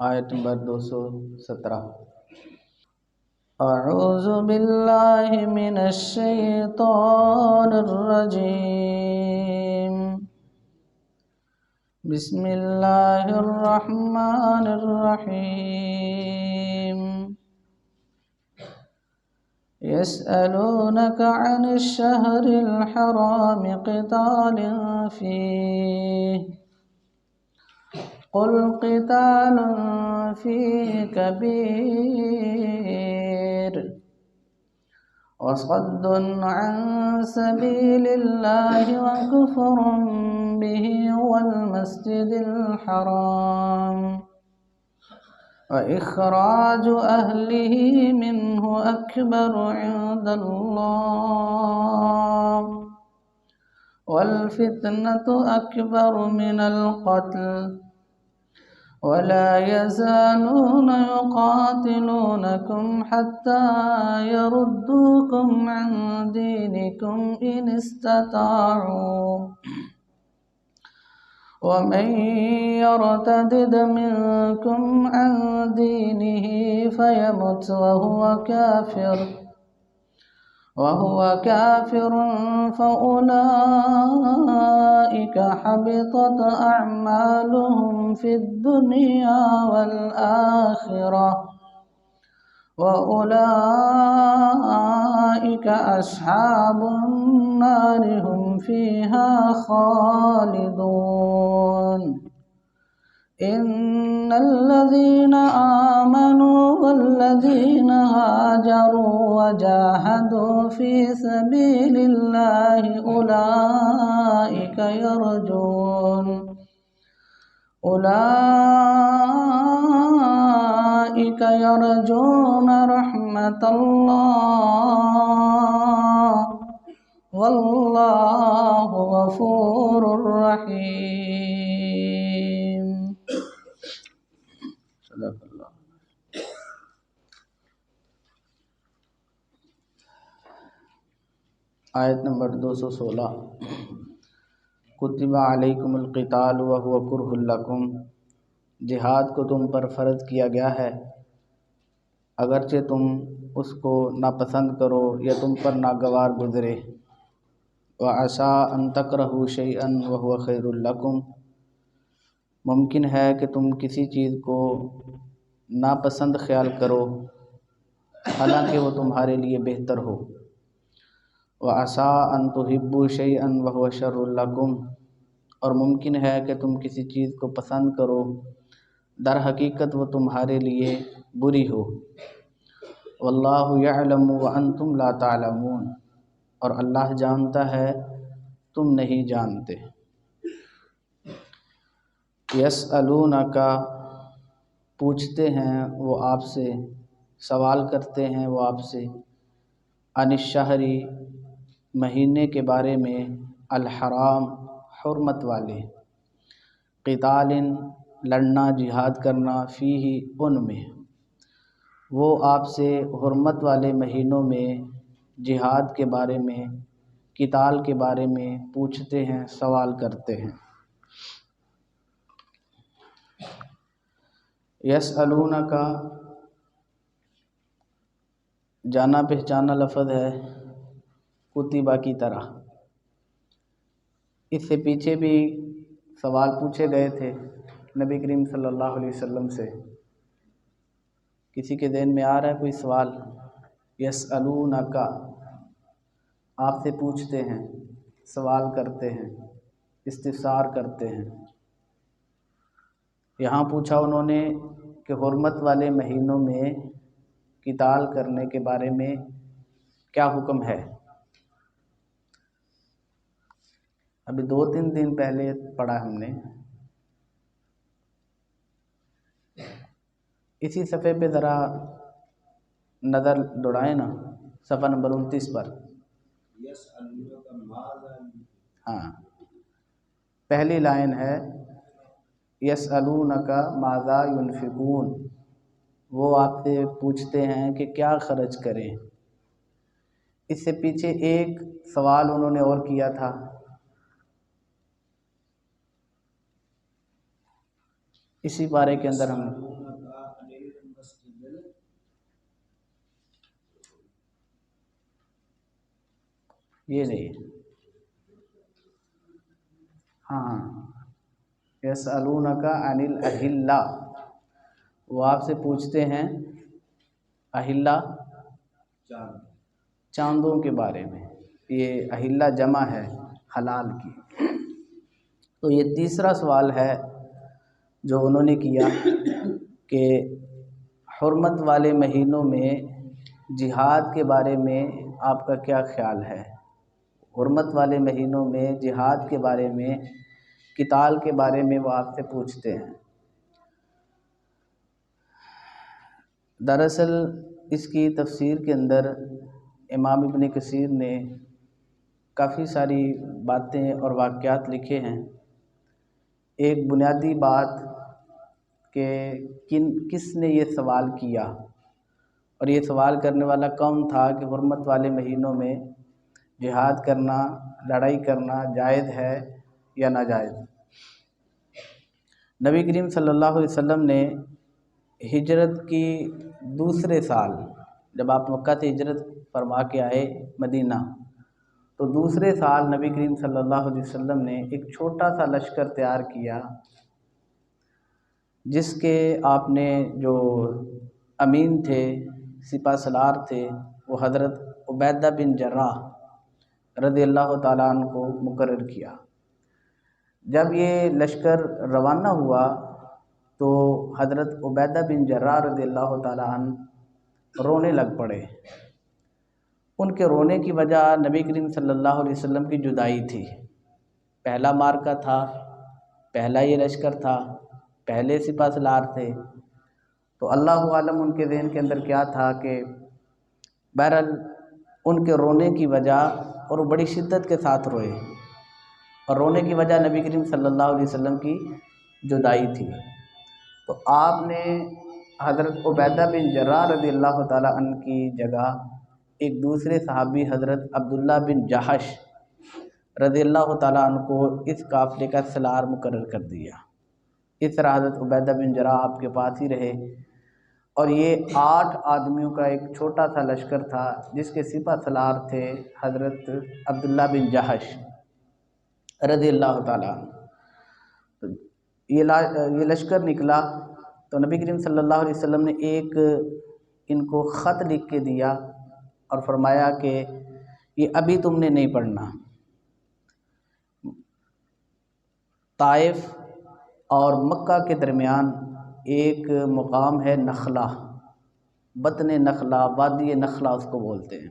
آیت نمبر 217۔ اعوذ باللہ من الشیطان الرجیم، بسم اللہ الرحمن الرحیم۔ يسألونك عن الشهر الحرام قتال فيه قل قتال فيه كبير وصد عن سبيل الله وكفر به والمسجد الحرام وإخراج أهله منه أكبر عند الله والفتنة أكبر من القتل ولا يزالون يقاتلونكم حتى يردوكم عن دينكم إن استطاعوا ومن يرتد منكم عن دينه فيمت وهو كافر فأولئك حبطت أعمالهم في الدنيا والآخرة وأولئك أصحاب النار هم فيها خالدون۔ إن الذين آمنوا والذين هاجروا وجاهدوا في سبيل الله أولئك يرجون رحمة الله والله غفور رحيم۔ صدق اللہ۔ آیت نمبر 216۔ کتب علیکم القتال وهو کرہ لکم، جہاد کو تم پر فرض کیا گیا ہے اگرچہ تم اس کو ناپسند کرو یا تم پر ناگوار گزرے۔ وعسیٰ ان تکرہوا شیئا وہو خیر لکم، ممکن ہے کہ تم کسی چیز کو ناپسند خیال کرو حالانکہ وہ تمہارے لیے بہتر ہو۔ وعسیٰ ان تحبوا شیئا وہو شر لکم، اور ممکن ہے کہ تم کسی چیز کو پسند کرو در حقیقت وہ تمہارے لیے بری ہو۔ واللہ یعلم وانتم لا تعلمون، اور اللہ جانتا ہے تم نہیں جانتے۔ یسألونک، پوچھتے ہیں وہ آپ سے، سوال کرتے ہیں وہ آپ سے، عن الشہر، مہینے کے بارے میں، الحرام، حرمت والے، قتال، لڑنا جہاد کرنا، فیہ، ان میں، وہ آپ سے حرمت والے مہینوں میں جہاد کے بارے میں، قتال کے بارے میں پوچھتے ہیں، سوال کرتے ہیں۔ یسألونک جانا پہچانا لفظ ہے کتبہ کی طرح۔ اس سے پیچھے بھی سوال پوچھے گئے تھے نبی کریم صلی اللہ علیہ وسلم سے۔ کسی کے ذہن میں آ رہا ہے کوئی سوال؟ یسألونک، آپ سے پوچھتے ہیں، سوال کرتے ہیں، استفسار کرتے ہیں۔ یہاں پوچھا انہوں نے کہ حرمت والے مہینوں میں قتال کرنے کے بارے میں کیا حکم ہے؟ ابھی 2-3 دن پہلے پڑھا ہم نے، اسی صفحے پہ ذرا نظر دوڑائیں نا، صفحہ نمبر 29 پر۔ ہاں، پہلی لائن ہے یسألونک ماذا ينفقون، وہ آپ سے پوچھتے ہیں کہ کیا خرچ کریں۔ اس سے پیچھے ایک سوال انہوں نے اور کیا تھا، اسی بارے کے اندر ہم یہ نہیں، ہاں یسألونک عن الاہلہ، وہ آپ سے پوچھتے ہیں اہلہ چاندوں کے بارے میں، یہ اہلہ جمع ہے حلال کی۔ تو یہ تیسرا سوال ہے جو انہوں نے کیا کہ حرمت والے مہینوں میں جہاد کے بارے میں آپ کا کیا خیال ہے؟ حرمت والے مہینوں میں جہاد کے بارے میں، قتال کے بارے میں وہ آپ سے پوچھتے ہیں۔ دراصل اس کی تفسیر کے اندر امام ابن کثیر نے کافی ساری باتیں اور واقعات لکھے ہیں۔ ایک بنیادی بات کہ کس نے یہ سوال کیا اور یہ سوال کرنے والا کون تھا کہ حرمت والے مہینوں میں جہاد کرنا، لڑائی کرنا جائز ہے یا ناجائز؟ نبی کریم صلی اللہ علیہ وسلم نے ہجرت کی دوسرے سال، جب آپ مکہ سے ہجرت فرما کے آئے مدینہ، تو دوسرے سال نبی کریم صلی اللہ علیہ وسلم نے ایک چھوٹا سا لشکر تیار کیا، جس کے آپ نے جو امین تھے، سپہ سالار تھے، وہ حضرت عبیدہ بن جراح رضی اللہ تعالیٰ عنہ کو مقرر کیا۔ جب یہ لشکر روانہ ہوا تو حضرت عبیدہ بن جراح رضی اللہ تعالیٰ عنہ رونے لگ پڑے۔ ان کے رونے کی وجہ نبی کریم صلی اللہ علیہ وسلم کی جدائی تھی۔ پہلا معرکہ تھا، پہلا یہ لشکر تھا، پہلے سپہ سالار تھے، تو اللہ عالم ان کے ذہن کے اندر کیا تھا کہ بہرحال ان کے رونے کی وجہ، اور وہ بڑی شدت کے ساتھ روئے، اور رونے کی وجہ نبی کریم صلی اللہ علیہ وسلم کی جدائی تھی۔ تو آپ نے حضرت عبیدہ بن جراح رضی اللہ تعالیٰ عنہ کی جگہ ایک دوسرے صحابی حضرت عبداللہ بن جحش رضی اللہ تعالیٰ عنہ کو اس قافلے کا سالار مقرر کر دیا۔ اس طرح حضرت عبیدہ بن جراح آپ کے پاس ہی رہے، اور یہ 8 آدمیوں کا ایک چھوٹا سا لشکر تھا، جس کے سپہ سالار تھے حضرت عبداللہ بن جحش رضی اللہ تعالیٰ عنہ۔ تو یہ لشکر نکلا تو نبی کریم صلی اللہ علیہ وسلم نے ایک ان کو خط لکھ کے دیا اور فرمایا کہ یہ ابھی تم نے نہیں پڑھنا۔ طائف اور مکہ کے درمیان ایک مقام ہے نخلہ، بطن نخلہ، وادی نخلہ اس کو بولتے ہیں۔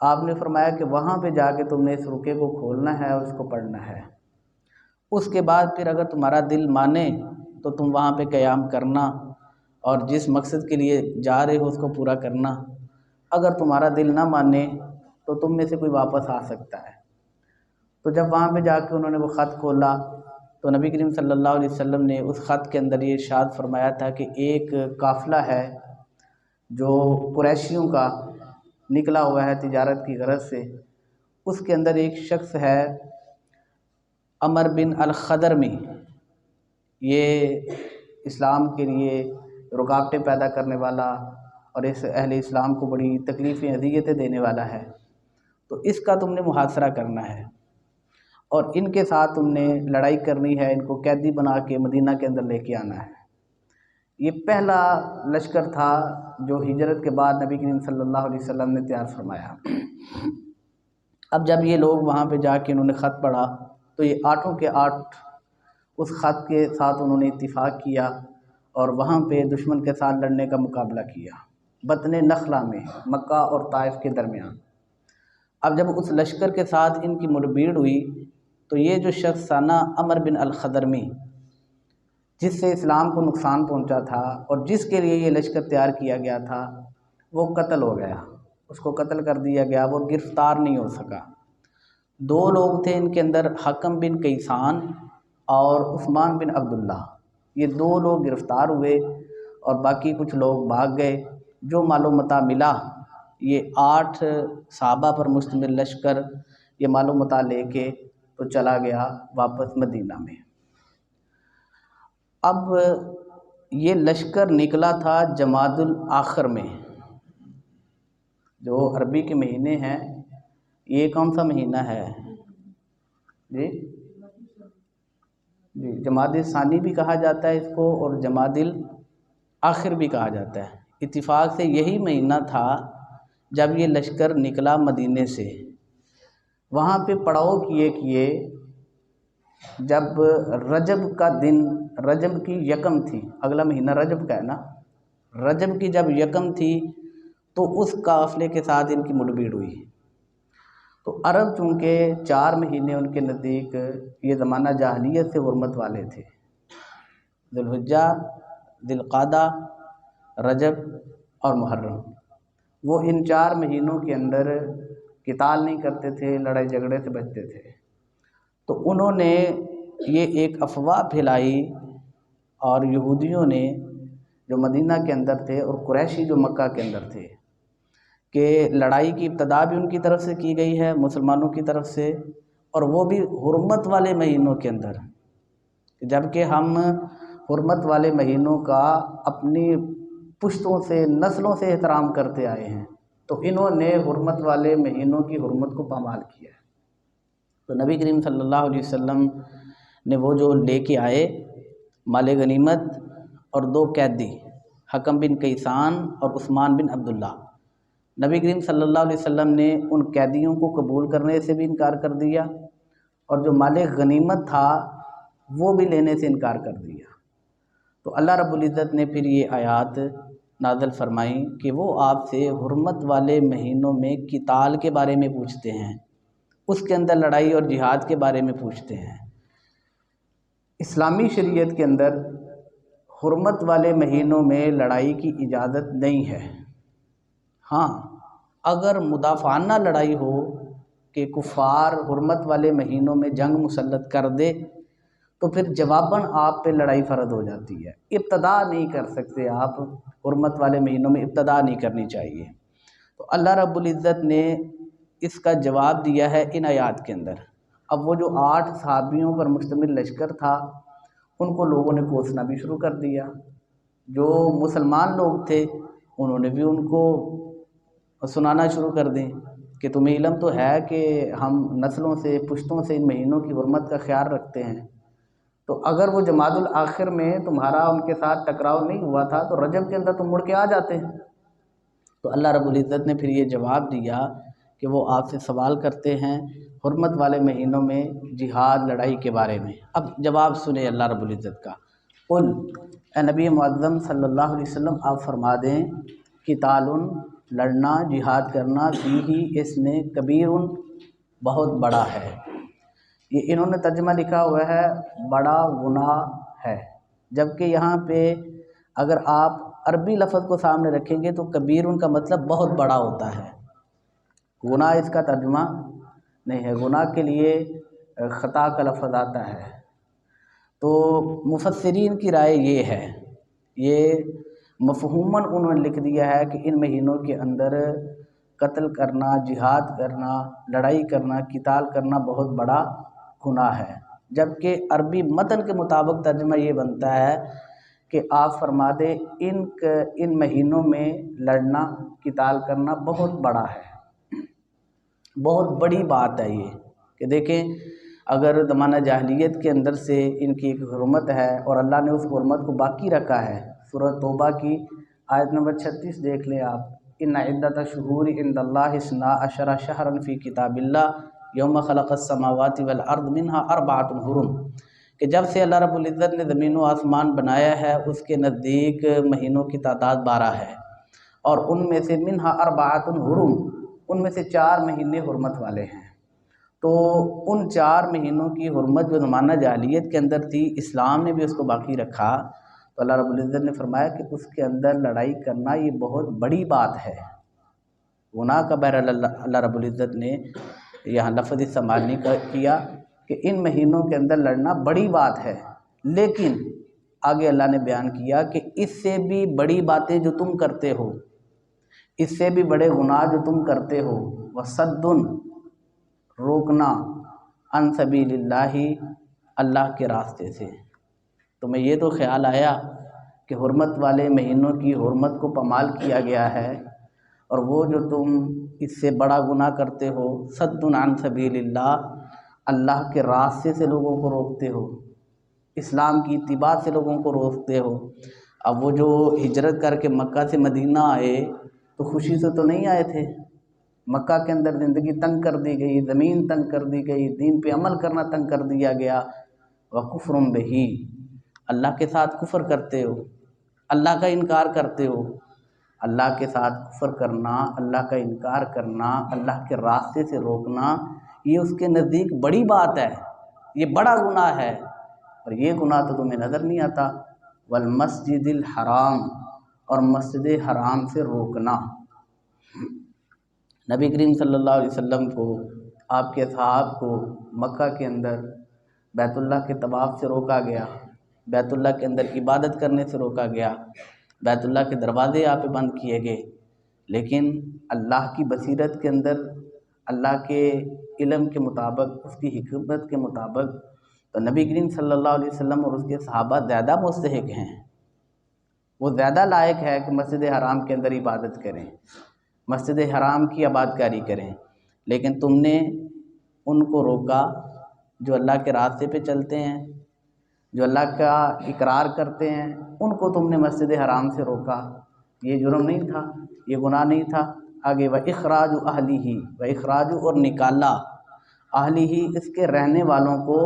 آپ نے فرمایا کہ وہاں پہ جا کے تم نے اس رکے کو کھولنا ہے اور اس کو پڑھنا ہے۔ اس کے بعد پھر اگر تمہارا دل مانے تو تم وہاں پہ قیام کرنا اور جس مقصد کے لیے جا رہے ہو اس کو پورا کرنا، اگر تمہارا دل نہ مانے تو تم میں سے کوئی واپس آ سکتا ہے۔ تو جب وہاں پہ جا کے انہوں نے وہ خط کھولا تو نبی کریم صلی اللہ علیہ وسلم نے اس خط کے اندر یہ ارشاد فرمایا تھا کہ ایک قافلہ ہے جو قریشیوں کا نکلا ہوا ہے تجارت کی غرض سے، اس کے اندر ایک شخص ہے عمر بن الخضرمی، یہ اسلام کے لیے رکاوٹیں پیدا کرنے والا اور اس اہل اسلام کو بڑی تکلیفیں اذیتیں دینے والا ہے، تو اس کا تم نے محاصرہ کرنا ہے اور ان کے ساتھ تم نے لڑائی کرنی ہے، ان کو قیدی بنا کے مدینہ کے اندر لے کے آنا ہے۔ یہ پہلا لشکر تھا جو ہجرت کے بعد نبی کریم صلی اللہ علیہ وسلم نے تیار فرمایا۔ اب جب یہ لوگ وہاں پہ جا کے انہوں نے خط پڑھا تو یہ 8 کے 8 اس خط کے ساتھ انہوں نے اتفاق کیا اور وہاں پہ دشمن کے ساتھ لڑنے کا مقابلہ کیا، بطن نخلہ میں، مکہ اور طائف کے درمیان۔ اب جب اس لشکر کے ساتھ ان کی مڑبھیڑ ہوئی تو یہ جو شخص تھا نا عمر بن الخضرمی، جس سے اسلام کو نقصان پہنچا تھا اور جس کے لیے یہ لشکر تیار کیا گیا تھا، وہ قتل ہو گیا، اس کو قتل کر دیا گیا، وہ گرفتار نہیں ہو سکا۔ 2 لوگ تھے ان کے اندر، حکم بن کیسان اور عثمان بن عبداللہ، یہ 2 لوگ گرفتار ہوئے اور باقی کچھ لوگ بھاگ گئے۔ جو مال و متاع ملا، یہ 8 صحابہ پر مشتمل لشکر یہ مال و متاع لے کے تو چلا گیا واپس مدینہ میں۔ اب یہ لشکر نکلا تھا جمادی الاخر میں، جو عربی کے مہینے ہیں یہ کون سا مہینہ ہے جی؟ جی جمادی الثانی بھی کہا جاتا ہے اس کو، اور جمادی الآخر بھی کہا جاتا ہے۔ اتفاق سے یہی مہینہ تھا جب یہ لشکر نکلا مدینے سے، وہاں پہ پڑاؤ کیے جب رجب کا دن، رجب کی یکم تھی، اگلا مہینہ رجب کا ہے نا، رجب کی جب یکم تھی تو اس قافلے کے ساتھ ان کی مڑ بھیڑ ہوئی۔ تو عرب چونکہ 4 مہینے ان کے نزدیک یہ زمانہ جاہلیت سے حرمت والے تھے، ذی الحجہ، ذی القعدہ، رجب اور محرم، وہ ان 4 مہینوں کے اندر قتال نہیں کرتے تھے، لڑائی جھگڑے سے بچتے تھے۔ تو انہوں نے یہ ایک افواہ پھیلائی، اور یہودیوں نے جو مدینہ کے اندر تھے اور قریشی جو مکہ کے اندر تھے، کہ لڑائی کی ابتدا بھی ان کی طرف سے کی گئی ہے مسلمانوں کی طرف سے، اور وہ بھی حرمت والے مہینوں کے اندر، جبکہ ہم حرمت والے مہینوں کا اپنی پشتوں سے، نسلوں سے احترام کرتے آئے ہیں، تو انہوں نے حرمت والے مہینوں کی حرمت کو پامال کیا ہے۔ تو نبی کریم صلی اللہ علیہ وسلم نے وہ جو لے کے آئے مال غنیمت اور 2 قیدی، حکم بن کیسان اور عثمان بن عبداللہ، نبی کریم صلی اللہ علیہ وسلم نے ان قیدیوں کو قبول کرنے سے بھی انکار کر دیا، اور جو مال غنیمت تھا وہ بھی لینے سے انکار کر دیا۔ تو اللہ رب العزت نے پھر یہ آیات نازل فرمائیں کہ وہ آپ سے حرمت والے مہینوں میں قتال کے بارے میں پوچھتے ہیں، اس کے اندر لڑائی اور جہاد کے بارے میں پوچھتے ہیں۔ اسلامی شریعت کے اندر حرمت والے مہینوں میں لڑائی کی اجازت نہیں ہے۔ ہاں، اگر مدافعانہ لڑائی ہو کہ کفار حرمت والے مہینوں میں جنگ مسلط کر دے تو پھر جواباً آپ پہ لڑائی فرض ہو جاتی ہے۔ ابتدا نہیں کر سکتے آپ، حرمت والے مہینوں میں ابتدا نہیں کرنی چاہیے۔ تو اللہ رب العزت نے اس کا جواب دیا ہے ان آیات کے اندر۔ اب وہ جو 8 صحابیوں پر مشتمل لشکر تھا، ان کو لوگوں نے کوسنا بھی شروع کر دیا۔ جو مسلمان لوگ تھے انہوں نے بھی ان کو سنانا شروع کر دیں کہ تمہیں علم تو ہے کہ ہم نسلوں سے، پشتوں سے ان مہینوں کی حرمت کا خیال رکھتے ہیں، تو اگر وہ جمادی الآخر میں تمہارا ان کے ساتھ ٹکراؤ نہیں ہوا تھا تو رجب کے اندر تم مڑ کے آ جاتے ہیں۔ تو اللہ رب العزت نے پھر یہ جواب دیا کہ وہ آپ سے سوال کرتے ہیں حرمت والے مہینوں میں جہاد، لڑائی کے بارے میں۔ اب جواب سنیں اللہ رب العزت کا۔ قل، اے نبی معظم صلی اللہ علیہ وسلم آپ فرما دیں، قتال، لڑنا، جہاد کرنا، فیہ، اس میں، کبیر، بہت بڑا ہے۔ یہ انہوں نے ترجمہ لکھا ہوا ہے بڑا گناہ ہے، جبکہ یہاں پہ اگر آپ عربی لفظ کو سامنے رکھیں گے تو کبیر کا مطلب بہت بڑا ہوتا ہے، گناہ اس کا ترجمہ نہیں ہے۔ گناہ کے لیے خطا کا لفظ آتا ہے۔ تو مفسرین کی رائے یہ ہے، یہ مفہوماً انہوں نے لکھ دیا ہے کہ ان مہینوں کے اندر قتل کرنا، جہاد کرنا، لڑائی کرنا، قتال کرنا بہت بڑا گناہ ہے، جبکہ عربی متن کے مطابق ترجمہ یہ بنتا ہے کہ آپ فرما دیں ان مہینوں میں لڑنا، قتال کرنا بہت بڑا ہے، بہت بڑی بات ہے یہ، کہ دیکھیں اگر زمانہ جاہلیت کے اندر سے ان کی ایک حرمت ہے اور اللہ نے اس حرمت کو باقی رکھا ہے۔ سورہ توبہ کی آیت نمبر 36 دیکھ لیں آپ، ان عدۃ الشہور عند اللہ 12 شہرا فی کتاب اللہ یوم خلق السماوات والارض منہا 4 حرم، کہ جب سے اللہ رب العزت نے زمین و آسمان بنایا ہے اس کے نزدیک مہینوں کی تعداد 12 ہے، اور ان میں سے منہا 4 حرم، ان میں سے 4 مہینے حرمت والے ہیں۔ تو ان 4 مہینوں کی حرمت جو زمانہ جاہلیت کے اندر تھی، اسلام نے بھی اس کو باقی رکھا، تو اللہ رب العزت نے فرمایا کہ اس کے اندر لڑائی کرنا یہ بہت بڑی بات ہے، گناہ کا بہرحال اللہ رب العزت نے یہاں لفظ استعمال نہیں کیا کہ ان مہینوں کے اندر لڑنا بڑی بات ہے، لیکن آگے اللہ نے بیان کیا کہ اس سے بھی بڑی باتیں جو تم کرتے ہو، اس سے بھی بڑے گناہ جو تم کرتے ہو، وصد، روکنا، عن سبیل اللہ، اللہ کے راستے سے۔ تمہیں یہ تو خیال آیا کہ حرمت والے مہینوں کی حرمت کو پامال کیا گیا ہے، اور وہ جو تم اس سے بڑا گناہ کرتے ہو صد عن سبیل اللہ، اللہ کے راستے سے لوگوں کو روکتے ہو، اسلام کی اتباع سے لوگوں کو روکتے ہو۔ اب وہ جو ہجرت کر کے مکہ سے مدینہ آئے تو خوشی سے تو نہیں آئے تھے، مکہ کے اندر زندگی تنگ کر دی گئی، زمین تنگ کر دی گئی، دین پہ عمل کرنا تنگ کر دیا گیا۔ وَكُفْرٌ بِهِ، اللہ کے ساتھ کفر کرتے ہو، اللہ کا انکار کرتے ہو۔ اللہ کے ساتھ کفر کرنا، اللہ کا انکار کرنا، اللہ کے راستے سے روکنا، یہ اس کے نزدیک بڑی بات ہے، یہ بڑا گناہ ہے، اور یہ گناہ تو تمہیں نظر نہیں آتا۔ والمسجد الحرام، اور مسجد حرام سے روکنا۔ نبی کریم صلی اللہ علیہ وسلم کو، آپ کے اصحاب کو مکہ کے اندر بیت اللہ کے طواف سے روکا گیا، بیت اللہ کے اندر عبادت کرنے سے روکا گیا، بیت اللہ کے دروازے آپ پہ بند کیے گئے، لیکن اللہ کی بصیرت کے اندر، اللہ کے علم کے مطابق، اس کی حکمت کے مطابق، تو نبی کریم صلی اللہ علیہ وسلم اور اس کے صحابہ زیادہ مستحق ہیں، وہ زیادہ لائق ہے کہ مسجد حرام کے اندر عبادت کریں، مسجد حرام کی آبادکاری کریں، لیکن تم نے ان کو روکا جو اللہ کے راستے پہ چلتے ہیں، جو اللہ کا اقرار کرتے ہیں، ان کو تم نے مسجد حرام سے روکا۔ یہ جرم نہیں تھا، یہ گناہ نہیں تھا۔ آگے وَإِخْرَاجُ أَهْلِهِ، وَإِخْرَاجُ اور نکالا، أَهْلِهِ اس کے رہنے والوں کو،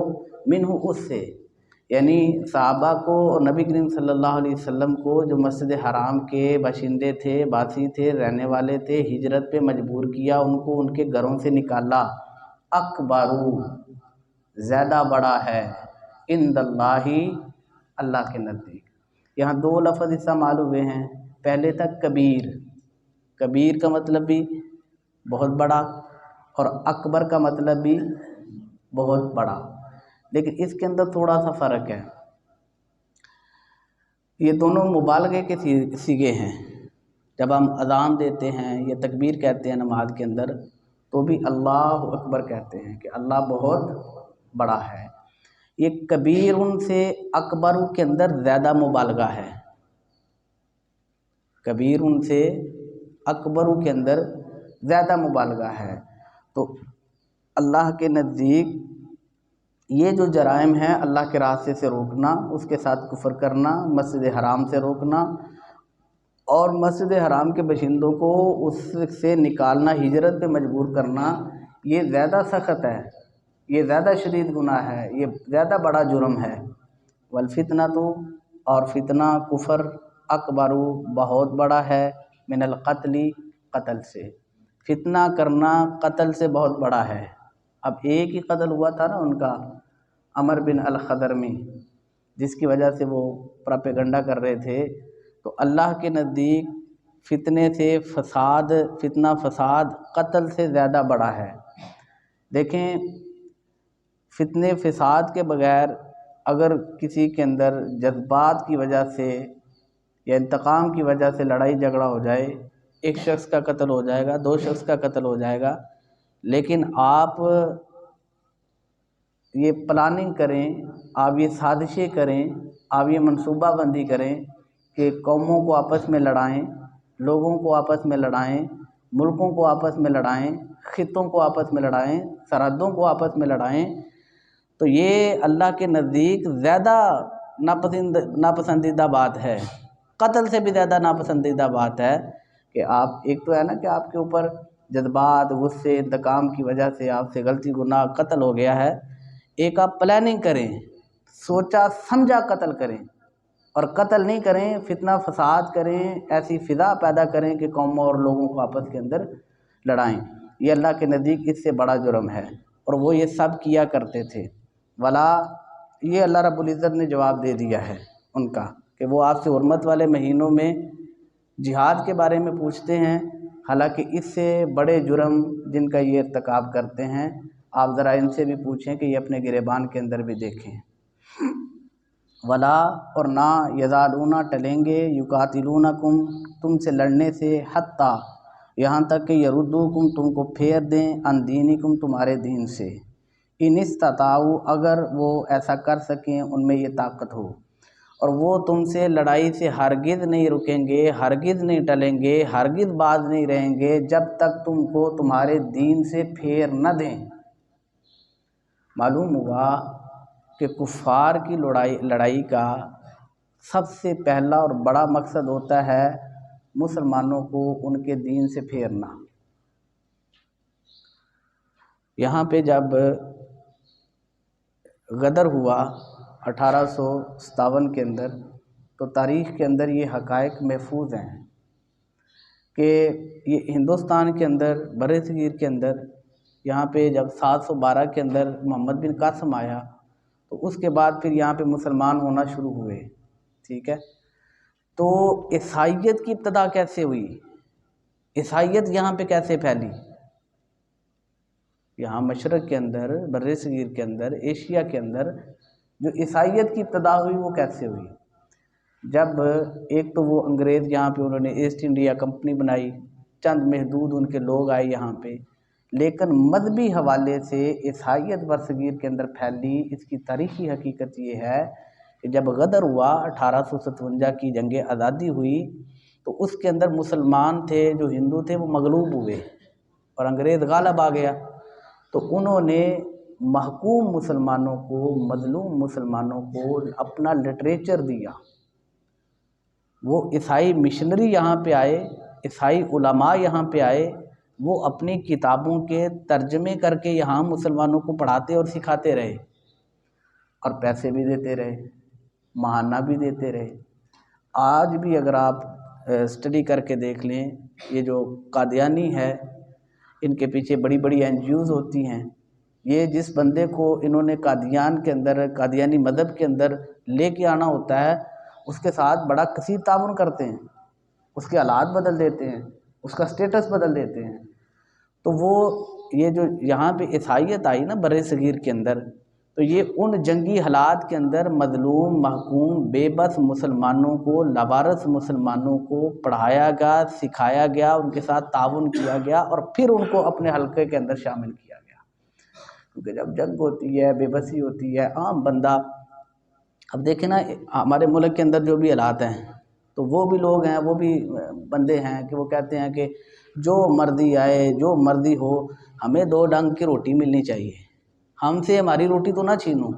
منہ اس سے، یعنی صحابہ کو اور نبی کریم صلی اللہ علیہ وسلم کو جو مسجد حرام کے باشندے تھے، باسی تھے، رہنے والے تھے، ہجرت پہ مجبور کیا، ان کو ان کے گھروں سے نکالا۔ اکبرو زیادہ بڑا ہے، عند اللہ اللہ کے نزدیک۔ یہاں دو لفظ استعمال ہوئے ہیں، پہلے تک کبیر، کبیر کا مطلب بھی بہت بڑا، اور اکبر کا مطلب بھی بہت بڑا، لیکن اس کے اندر تھوڑا سا فرق ہے۔ یہ دونوں مبالغے کے صیغے ہیں۔ جب ہم اذان دیتے ہیں یا تکبیر کہتے ہیں نماز کے اندر، تو بھی اللہ اکبر کہتے ہیں کہ اللہ بہت بڑا ہے۔ یہ کبیر ان سے اکبر کے اندر زیادہ مبالغہ ہے، کبیر ان سے اکبر کے اندر زیادہ مبالغہ ہے۔ تو اللہ کے نزدیک یہ جو جرائم ہیں، اللہ کے راستے سے روکنا، اس کے ساتھ کفر کرنا، مسجد حرام سے روکنا، اور مسجد حرام کے باشندوں کو اس سے نکالنا، ہجرت پہ مجبور کرنا، یہ زیادہ سخت ہے، یہ زیادہ شدید گناہ ہے، یہ زیادہ بڑا جرم ہے۔ والفتنۃ اور فتنہ، کفر، اکبر بہت بڑا ہے، من القتل قتل سے، فتنہ کرنا قتل سے بہت بڑا ہے۔ اب ایک ہی قتل ہوا تھا نا ان کا، عمر بن الخضرمی، جس کی وجہ سے وہ پراپیگنڈا کر رہے تھے، تو اللہ کے نزدیک فتنے سے فساد، فتنہ فساد قتل سے زیادہ بڑا ہے۔ دیکھیں، فتنے فساد کے بغیر اگر کسی کے اندر جذبات کی وجہ سے یا انتقام کی وجہ سے لڑائی جھگڑا ہو جائے، ایک شخص کا قتل ہو جائے گا، دو شخص کا قتل ہو جائے گا، لیکن آپ یہ پلاننگ کریں، آپ یہ سازشیں کریں، آپ یہ منصوبہ بندی کریں کہ قوموں کو آپس میں لڑائیں، لوگوں کو آپس میں لڑائیں، ملکوں کو آپس میں لڑائیں، خطوں کو آپس میں لڑائیں، سرحدوں کو آپس میں لڑائیں، تو یہ اللہ کے نزدیک زیادہ ناپسندیدہ بات ہے، قتل سے بھی زیادہ ناپسندیدہ بات ہے کہ آپ، ایک تو ہے نا کہ آپ کے اوپر جذبات، غصے، انتقام کی وجہ سے آپ سے غلطی گناہ قتل ہو گیا ہے، ایک آپ پلاننگ کریں، سوچا سمجھا قتل کریں، اور قتل نہیں کریں، فتنہ فساد کریں، ایسی فضا پیدا کریں کہ قوموں اور لوگوں کو آپس کے اندر لڑائیں، یہ اللہ کے نزدیک اس سے بڑا جرم ہے، اور وہ یہ سب کیا کرتے تھے۔ ولا، یہ اللہ رب العزت نے جواب دے دیا ہے ان کا کہ وہ آپ سے حرمت والے مہینوں میں جہاد کے بارے میں پوچھتے ہیں، حالانکہ اس سے بڑے جرم جن کا یہ ارتکاب کرتے ہیں، آپ ذرا ان سے بھی پوچھیں کہ یہ اپنے گریبان کے اندر بھی دیکھیں۔ ولا، اور نہ، یزالون ٹلیں گے، یقاتلونکم تم سے لڑنے سے، حتیٰ یہاں تک کہ یردوکم تم کو پھیر دیں، عن دینکم تمہارے دین سے، ان استطاعوا اگر وہ ایسا کر سکیں، ان میں یہ طاقت ہو۔ اور وہ تم سے لڑائی سے ہرگز نہیں رکیں گے، ہرگز نہیں ٹلیں گے، ہرگز باز نہیں رہیں گے جب تک تم کو تمہارے دین سے پھیر نہ دیں۔ معلوم ہوا کہ کفار کی لڑائی کا سب سے پہلا اور بڑا مقصد ہوتا ہے مسلمانوں کو ان کے دین سے پھیرنا۔ یہاں پہ جب غدر ہوا 1857 کے اندر، تو تاریخ کے اندر یہ حقائق محفوظ ہیں کہ یہ ہندوستان کے اندر بر صغیر کے اندر یہاں پہ جب 712 کے اندر محمد بن قاسم آیا تو اس کے بعد پھر یہاں پہ مسلمان ہونا شروع ہوئے، ٹھیک ہے۔ تو عیسائیت کی ابتدا کیسے ہوئی؟ عیسائیت یہاں پہ کیسے پھیلی؟ یہاں مشرق کے اندر، بر صغیر کے اندر، ایشیا کے اندر جو عیسائیت کی ابتدا ہوئی وہ کیسے ہوئی؟ جب ایک تو وہ انگریز یہاں پہ انہوں نے ایسٹ انڈیا کمپنی بنائی، چند محدود ان کے لوگ آئے یہاں پہ، لیکن مذہبی حوالے سے عیسائیت برصغیر کے اندر پھیلی۔ اس کی تاریخی حقیقت یہ ہے کہ جب غدر ہوا، 1857 کی جنگ آزادی ہوئی، تو اس کے اندر مسلمان تھے، جو ہندو تھے وہ مغلوب ہوئے اور انگریز غالب آ گیا، تو انہوں نے محکوم مسلمانوں کو، مظلوم مسلمانوں کو اپنا لٹریچر دیا۔ وہ عیسائی مشنری یہاں پہ آئے، عیسائی علماء یہاں پہ آئے، وہ اپنی کتابوں کے ترجمے کر کے یہاں مسلمانوں کو پڑھاتے اور سکھاتے رہے، اور پیسے بھی دیتے رہے، ماہانہ بھی دیتے رہے۔ آج بھی اگر آپ اسٹڈی کر کے دیکھ لیں، یہ جو قادیانی ہے، ان کے پیچھے بڑی بڑی NGOز ہوتی ہیں، یہ جس بندے کو انہوں نے قادیان کے اندر، قادیانی مذہب کے اندر لے کے آنا ہوتا ہے، اس کے ساتھ بڑا کثیر تعاون کرتے ہیں، اس کے حالات بدل دیتے ہیں، اس کا سٹیٹس بدل دیتے ہیں۔ تو وہ یہ جو یہاں پہ عیسائیت آئی نا بر صغیر کے اندر، تو یہ ان جنگی حالات کے اندر مظلوم، محکوم، بے بس مسلمانوں کو، لاوارث مسلمانوں کو پڑھایا گیا، سکھایا گیا، ان کے ساتھ تعاون کیا گیا، اور پھر ان کو اپنے حلقے کے اندر شامل کیا گیا۔ کیونکہ جب جنگ ہوتی ہے، بے بسی ہوتی ہے، عام بندہ، اب دیکھیں نا ہمارے ملک کے اندر جو بھی حالات ہیں، تو وہ بھی لوگ ہیں، وہ بھی بندے ہیں کہ وہ کہتے ہیں کہ جو مرضی آئے، جو مرضی ہو، ہمیں 2 ڈنگ کی روٹی ملنی چاہیے، ہم سے ہماری روٹی تو نہ چھینو۔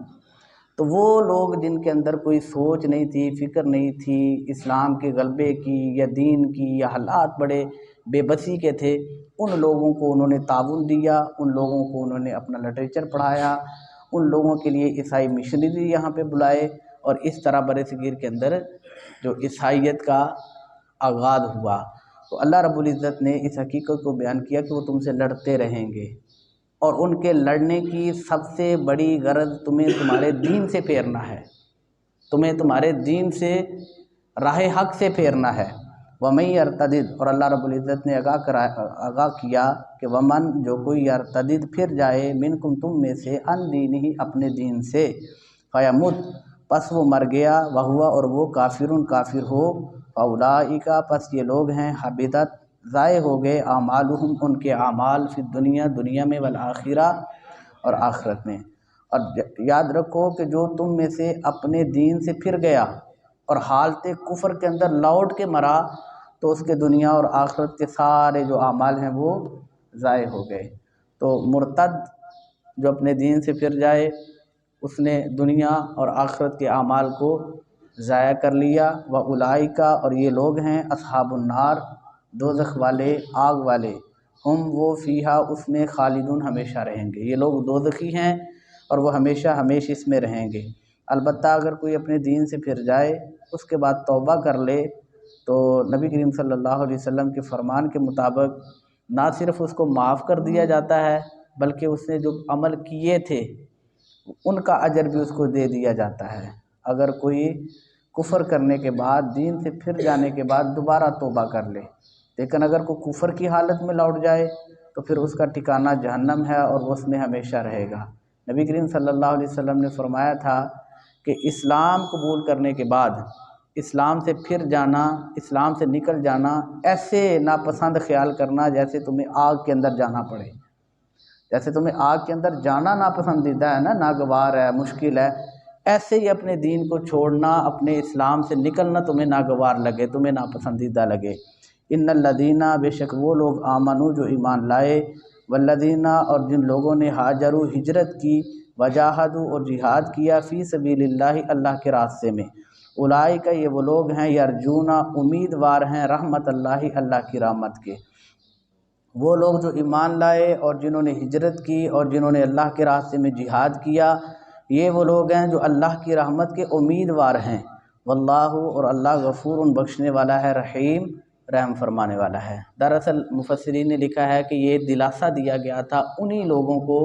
تو وہ لوگ جن کے اندر کوئی سوچ نہیں تھی، فکر نہیں تھی اسلام کے غلبے کی یا دین کی، یا حالات بڑے بے بسی کے تھے، ان لوگوں کو انہوں نے تعاون دیا، ان لوگوں کو انہوں نے اپنا لٹریچر پڑھایا، ان لوگوں کے لیے عیسائی مشنری یہاں پہ بلائے، اور اس طرح بر صغیر کے اندر جو عیسائیت کا آغاز ہوا۔ تو اللہ رب العزت نے اس حقیقت کو بیان کیا کہ وہ تم سے لڑتے رہیں گے، اور ان کے لڑنے کی سب سے بڑی غرض تمہیں تمہارے دین سے پھیرنا ہے، تمہیں تمہارے دین سے، راہ حق سے پھیرنا ہے۔ وَمَن يَرْتَدِدْ، اور اللہ رب العزت نے آگاہ کیا کہ ومن، جو کوئی یرتدد پھر جائے، منکم تم میں سے، عن دینہ اپنے دین سے، فیمت، پس وہ مر گیا، وہوا، اور وہ کافرٌ کافر ہو، فاولئک، پس یہ لوگ ہیں، حبطت، ضائع ہو گئے، اعمالہم، ان کے اعمال، فی الدنیا، دنیا میں، والآخرہ، اور آخرت میں۔ اور یاد رکھو کہ جو تم میں سے اپنے دین سے پھر گیا اور حالت کفر کے اندر لوٹ کے مرا، تو اس کے دنیا اور آخرت کے سارے جو اعمال ہیں وہ ضائع ہو گئے۔ تو مرتد جو اپنے دین سے پھر جائے، اس نے دنیا اور آخرت کے اعمال کو ضائع کر لیا۔ وَأُولَئِکَ، اور یہ لوگ ہیں، اصحاب النار، دوزخ والے، آگ والے، ہم، وہ، فیہا، اس میں، خالدون، ہمیشہ رہیں گے۔ یہ لوگ دوزخی ہیں اور وہ ہمیشہ ہمیشہ اس میں رہیں گے۔ البتہ اگر کوئی اپنے دین سے پھر جائے، اس کے بعد توبہ کر لے، تو نبی کریم صلی اللہ علیہ وسلم کے فرمان کے مطابق نہ صرف اس کو معاف کر دیا جاتا ہے، بلکہ اس نے جو عمل کیے تھے ان کا اجر بھی اس کو دے دیا جاتا ہے۔ اگر کوئی کفر کرنے کے بعد، دین سے پھر جانے کے بعد دوبارہ توبہ کر لے، لیکن اگر کوئی کفر کی حالت میں لوٹ جائے تو پھر اس کا ٹھکانہ جہنم ہے، اور وہ اس میں ہمیشہ رہے گا۔ نبی کریم صلی اللہ علیہ وسلم نے فرمایا تھا کہ اسلام قبول کرنے کے بعد اسلام سے پھر جانا، اسلام سے نکل جانا، ایسے ناپسند خیال کرنا جیسے تمہیں آگ کے اندر جانا پڑے۔ جیسے تمہیں آگ کے اندر جانا ناپسندیدہ ہے نا، ناگوار ہے، مشکل ہے، ایسے ہی اپنے دین کو چھوڑنا، اپنے اسلام سے نکلنا تمہیں ناگوار لگے، تمہیں ناپسندیدہ لگے۔ ان الذین، بے شک وہ لوگ، آمنو جو ایمان لائے، والذین اور جن لوگوں نے ہاجروا ہجرت کی، وجاہدوا اور جہاد کیا، فی سبیل اللہ اللہ کے راستے میں، اولئک یہ وہ لوگ ہیں، یرجون امیدوار ہیں، رحمت اللہ اللہ کی رحمت کے۔ وہ لوگ جو ایمان لائے اور جنہوں نے ہجرت کی اور جنہوں نے اللہ کے راستے میں جہاد کیا، یہ وہ لوگ ہیں جو اللہ کی رحمت کے امیدوار ہیں۔ واللہ اور اللہ غفور بخشنے والا ہے، رحیم رحم فرمانے والا ہے۔ دراصل مفسرین نے لکھا ہے کہ یہ دلاسا دیا گیا تھا انہی لوگوں کو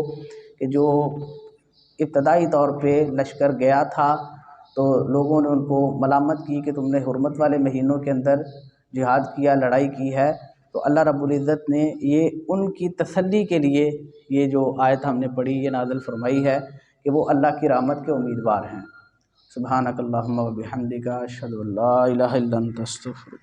کہ جو ابتدائی طور پہ لشکر گیا تھا تو لوگوں نے ان کو ملامت کی کہ تم نے حرمت والے مہینوں کے اندر جہاد کیا، لڑائی کی ہے، تو اللہ رب العزت نے یہ ان کی تسلی کے لیے یہ جو آیت ہم نے پڑھی یہ نازل فرمائی ہے کہ وہ اللہ کی رحمت کے امیدوار ہیں۔ سبحانک اللہم و بحمدک، اشہد ان لا الہ الا انت، استغفرک۔